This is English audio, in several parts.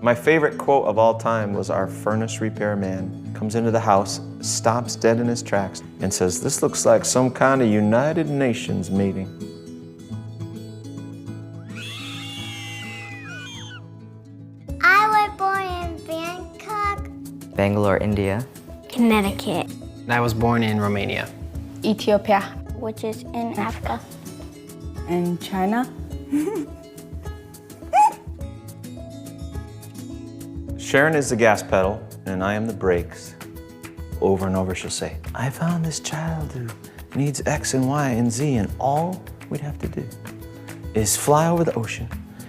My favorite quote of all time was our furnace repairman comes into the house, stops dead in his tracks, and says, "This looks like some kind of United Nations meeting." I was born in Bangkok, Bangalore, India. Connecticut, I was born in Romania. Ethiopia. which is in Africa. In China. Sharon is the gas pedal, and I am the brakes. Over and over she'll say, "I found this child who needs X and Y and Z, and all we'd have to do is fly over the ocean,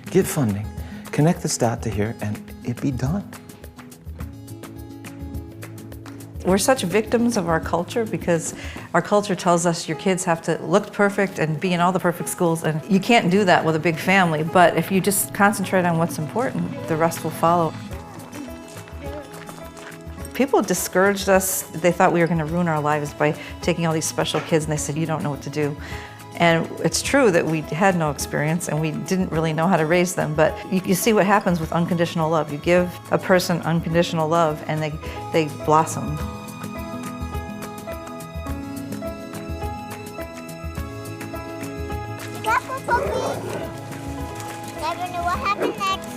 get funding, connect this dot to here, and it'd be done." We're such victims of our culture because our culture tells us your kids have to look perfect and be in all the perfect schools, and you can't do that with a big family, but if you just concentrate on what's important, the rest will follow. People discouraged us. They thought we were going to ruin our lives by taking all these special kids, and they said, "You don't know what to do." And it's true that we had no experience and we didn't really know how to raise them, but you see what happens with unconditional love. You give a person unconditional love and they blossom. Careful, Poppy. Never know what happened next.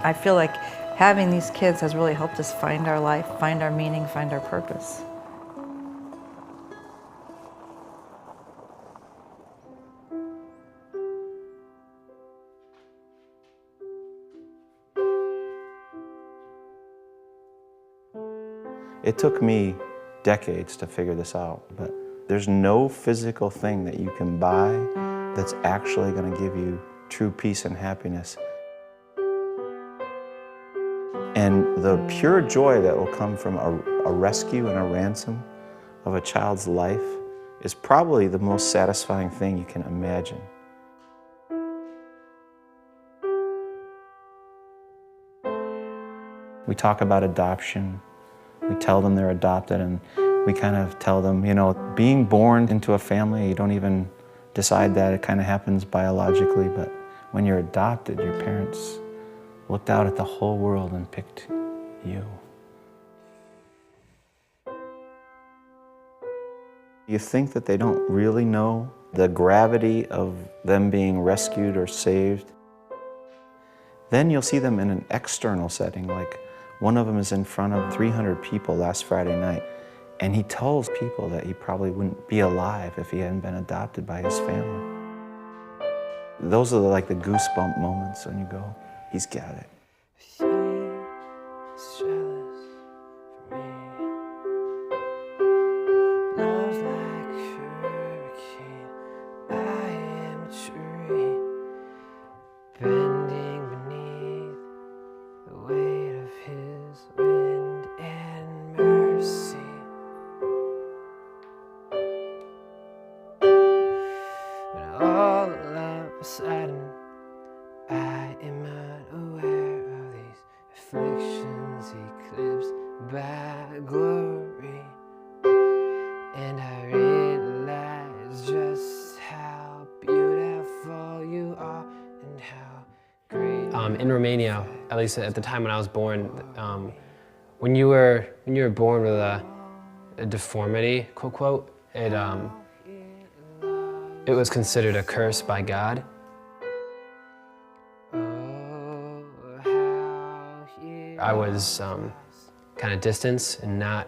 I feel like having these kids has really helped us find our life, find our meaning, find our purpose. It took me decades to figure this out, but there's no physical thing that you can buy that's actually going to give you true peace and happiness. And the pure joy that will come from a rescue and a ransom of a child's life is probably the most satisfying thing you can imagine. We talk about adoption. We tell them they're adopted, and we kind of tell them, you know, being born into a family, you don't even decide that. It kind of happens biologically, but when you're adopted, your parents looked out at the whole world and picked you. You think that they don't really know the gravity of them being rescued or saved. Then you'll see them in an external setting, like one of them is in front of 300 people last Friday night, and he tells people that he probably wouldn't be alive if he hadn't been adopted by his family. Those are like the goosebump moments when you go, he's got it. She is jealous for me. Love's like a hurricane. I am a tree, bending beneath the weight of his wind and mercy. But all of a sudden, I am unaware of these afflictions eclipsed by glory, and I realize just how beautiful you are and how great. In Romania, at least at the time when I was born, when you were born with a deformity, quote quote, it was considered a curse by God. I was kind of distanced and not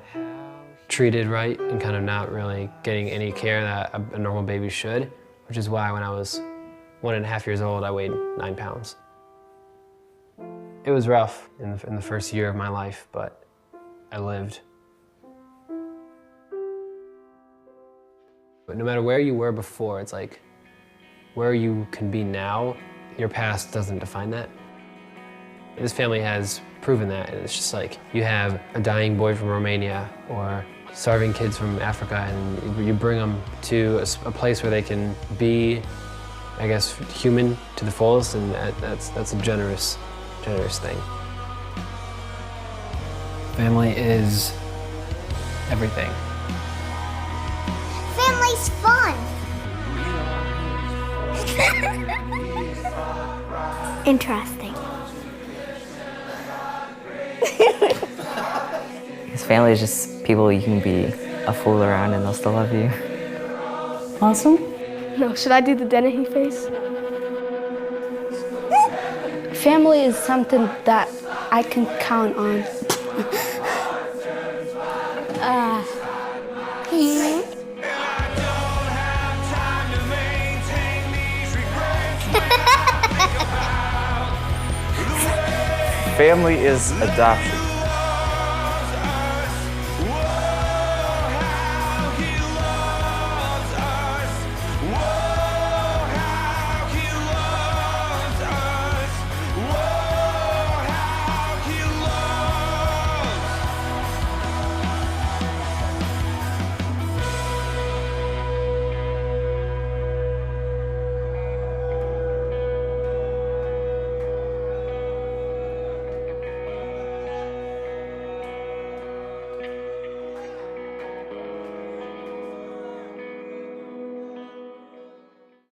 treated right and kind of not really getting any care that a normal baby should, which is why when I was 1.5 years old, I weighed 9 pounds. It was rough in the first year of my life, but I lived. But no matter where you were before, it's like where you can be now, your past doesn't define that. This family has proven that, and it's just like you have a dying boy from Romania or starving kids from Africa, and you bring them to a place where they can be I guess, human to the fullest, and that's a generous thing. Family is everything. Family's fun. Interesting. His family is just people you can be a fool around and they'll still love you. Awesome. No, should I do the Dennehy face? Family is something that I can count on. Family is adoption.